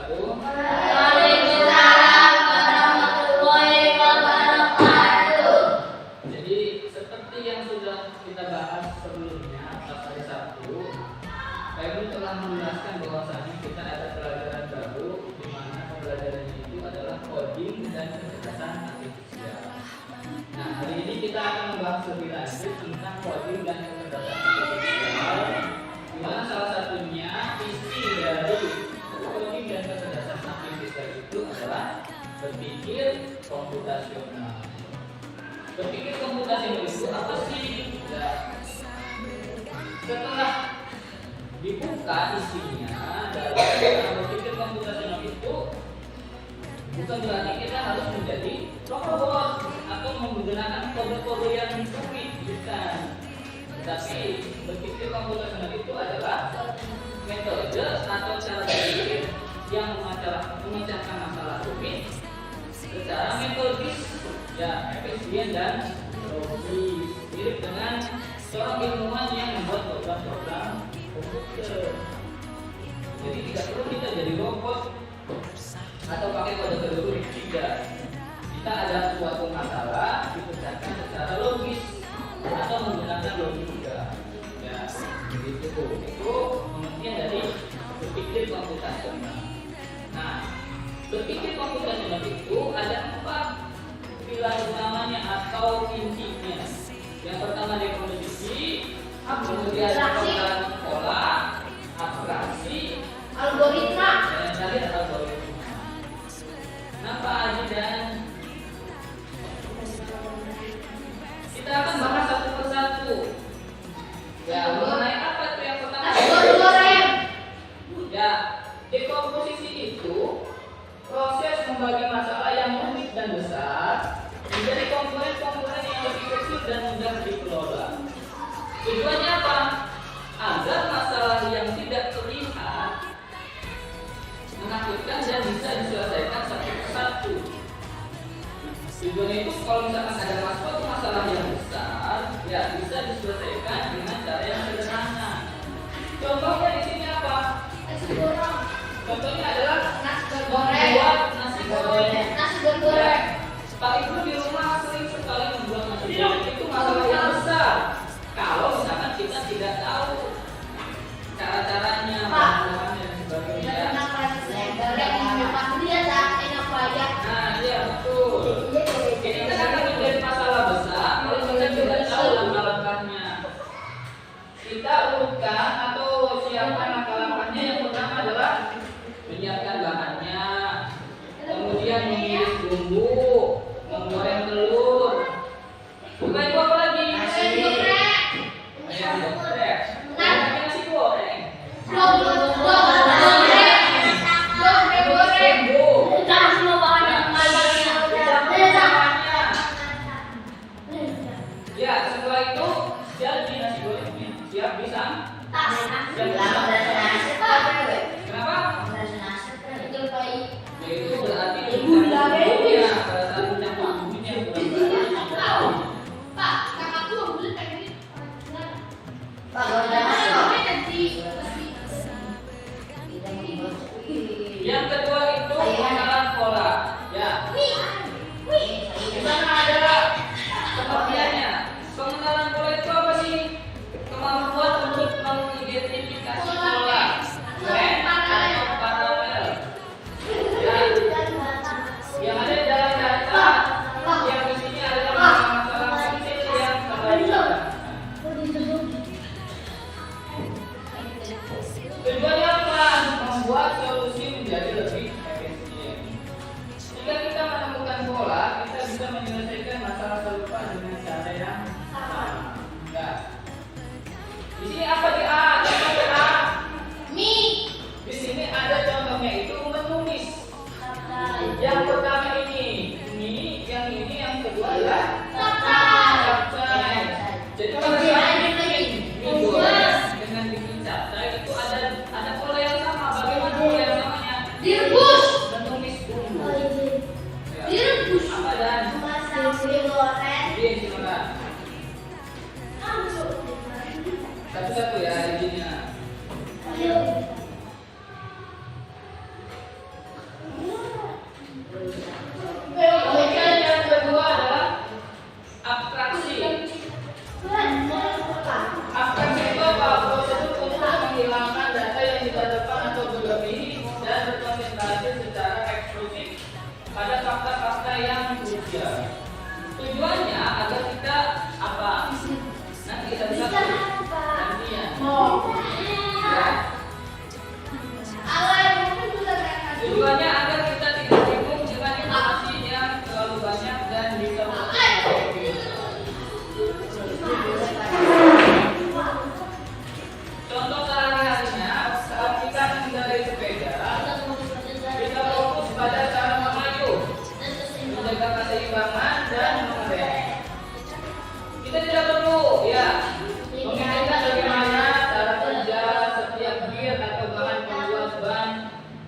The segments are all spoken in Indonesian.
wabarakatuh. Waalaikumsalam warahmatullahi wabarakatuh. Jadi seperti yang sudah kita bahas sebelumnya pas hari Sabtu, Kak telah menjelaskan bahwasanya kita ada pelajaran baru di mana pembelajarannya itu adalah coding dan kecerdasan artifisial. Nah, hari ini kita akan membahas lebih lanjut tentang coding dan kecerdasan artifisial, di mana salah satunya isi dari coding dan kecerdasan artifisial itu adalah berpikir komputasional. Berpikir komputasional itu apa sih? Ya, setelah dibuka isinya dalam berpikir komputasional itu bukan berarti kita harus menjadi robot atau menggunakan kode-kode yang rumit, bukan. Tapi berpikir komputasional itu adalah metode atau cara berpikir yang memecahkan masalah rumit secara metodis, ya, efisien dan logis, mirip dengan seorang ilmuwan yang membuat program-program komputer. Jadi tidak perlu kita jadi robot atau pakai kode-kode rumit, tidak. Kita ada suatu masalah dipecahkan secara logis atau menggunakan logika. Ya, begitu. Itu pengertian dari berpikir komputasional. Nah, berpikir komputasional itu ada 4 pilar utamanya atau intinya. Yang pertama definisi, kemudian penggunaan pola, abstraksi, Algoritma. dan yang terakhir algoritma. Kenapa Aji dan kita akan bahas satu persatu. Ya, mengenai apa itu yang pertama? Ya, dekomposisi itu proses membagi masalah yang rumit dan besar menjadi komponen-komponen yang lebih kecil dan mudah dikelola. Tujuannya apa? Agar masalah yang tidak terlihat menakutkan dan bisa diselesaikan satu persatu. Tujuannya itu kalau misalkan ada suatu masalah yang besar, ya bisa diselesaikan dengan cara yang sederhana. Contohnya di sini apa? Contohnya adalah membuat nasi goreng. Ya, Pak Ibu di rumah sering sekali membuat nasi goreng, itu masalah yang besar. Kalau misalkan kita tidak tahu cara-caranya, bahan-bahannya dan sebagainya. Nah, iya betul. Ini kan akan menjadi masalah besar kalau kita tidak tahu langkah-langkahnya. Kita urutkan atau siapkan langkah-langkahnya. Yang pertama adalah menyiapkan bahannya, kemudian mengiris bumbu, menggoreng telur. Bukan itu apa lagi? Nasi goreng. Nasi goreng. Ya, setelah itu jadi nasi gorengnya. Siap bisa? Kenapa? Ya, itu berarti bumbunya pada saat mencampur bumbunya Yang kedua itu pengenalan pola. Ya. Di sana ada pengertiannya. Pengenalan pola itu apa sih? Kemampuan untuk mengidentifikasi pola, tren atau paralel. Ya. Yang ada di dalam data, yang di sini adalah masalah kecil yang terjadi. Tujuannya apa? Membuat solusi menjadi lebih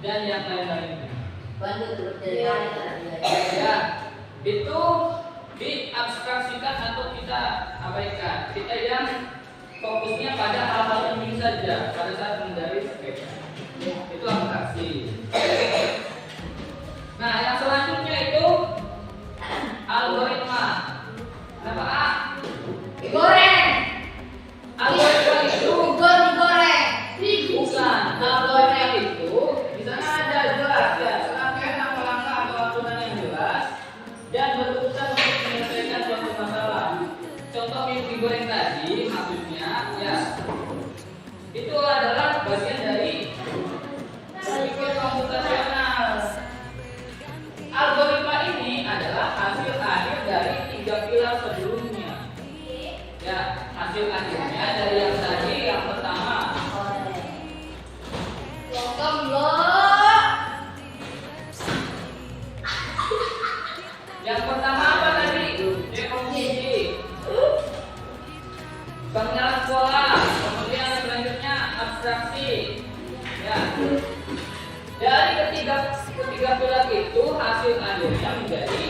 dan yang lain-lainnya. Iya. Ya, itu diabstraksikan atau kita abaikan. Kita yang fokusnya pada hal-hal penting saja pada saat menghindari sketsa. Itu abstraksi. Nah, yang selanjutnya itu algoritma. Kenapa A? Digoreng. Algoritma itu Digoreng. bukan. Algoritma itu di sana ada jelas ya, serangkaian langkah-langkah atau aturan yang jelas dan berurusan untuk menyelesaikan suatu masalah. Contoh mie digoreng tadi maksudnya ya itu adalah bagian dari berpikir komputasional. Algoritma ini adalah hasil akhir dari 3 pilar sebelumnya. Ya, hasil akhirnya dari yang tadi yang pertama. Logam lo. Yang pertama apa tadi? Dekomposisi. Pengenalan pola. Kemudian selanjutnya abstraksi. Ya. Dari ketiga pilar itu hasil akhirnya menjadi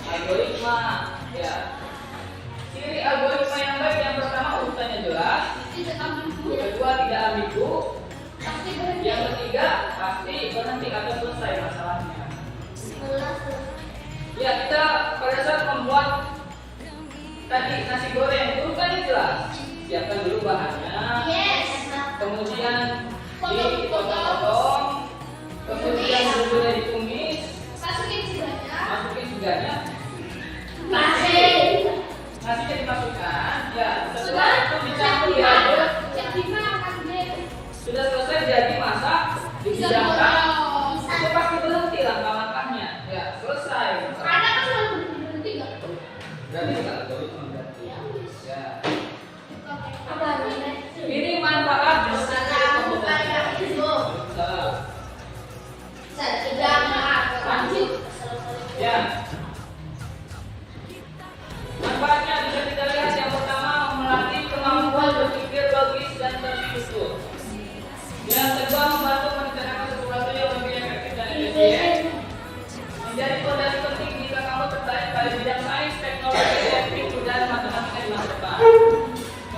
algoritma. Ya. Ciri algoritma yang baik yang pertama urutannya jelas. Yang kedua tidak ambigu. Yang ketiga pasti berhenti atau selesai masalahnya. Ya, kita pada saat membuat tadi nasi goreng urutannya jelas. Siapkan dulu bahannya. Kemudian dipotong-potong. Kemudian bumbunya ditumis. Masukin seganya. Nasinya dimasukkan. Ya, setelah itu dicampur diaduk. Sudah selesai jadi masak, dihidangkan. Itu pasti berhenti langkah-langkahnya. Ya, selesai. Berarti kita algoritma berarti. Ya. Ini manfaat ya. Manfaatnya bisa kita lihat yang pertama melatih kemampuan berpikir logis dan terstruktur. Yang kedua membantu merencanakan sesuatu yang lebih efektif dan efisien. Menjadi fondasi penting jika kamu tertarik pada bidang sains, teknologi, teknik, dan matematika di masa depan.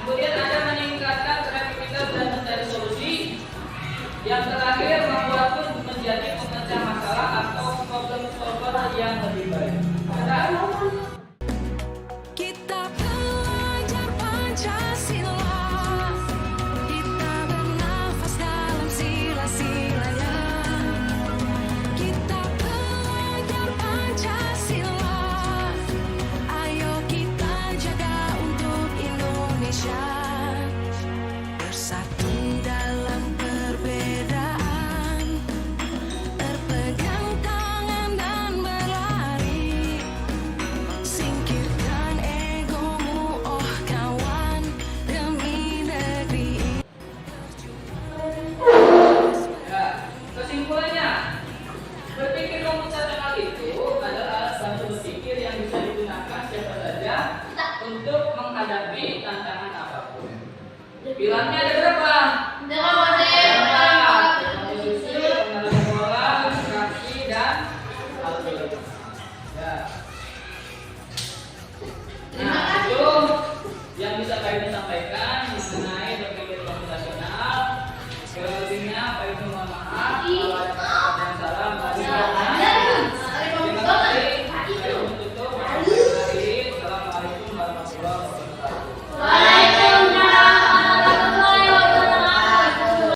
Kemudian Anda meningkatkan kreativitas dan mencari solusi. Yang terakhir membuatmu menjadi pemecah masalah atau problem solver yang lebih baik. Ada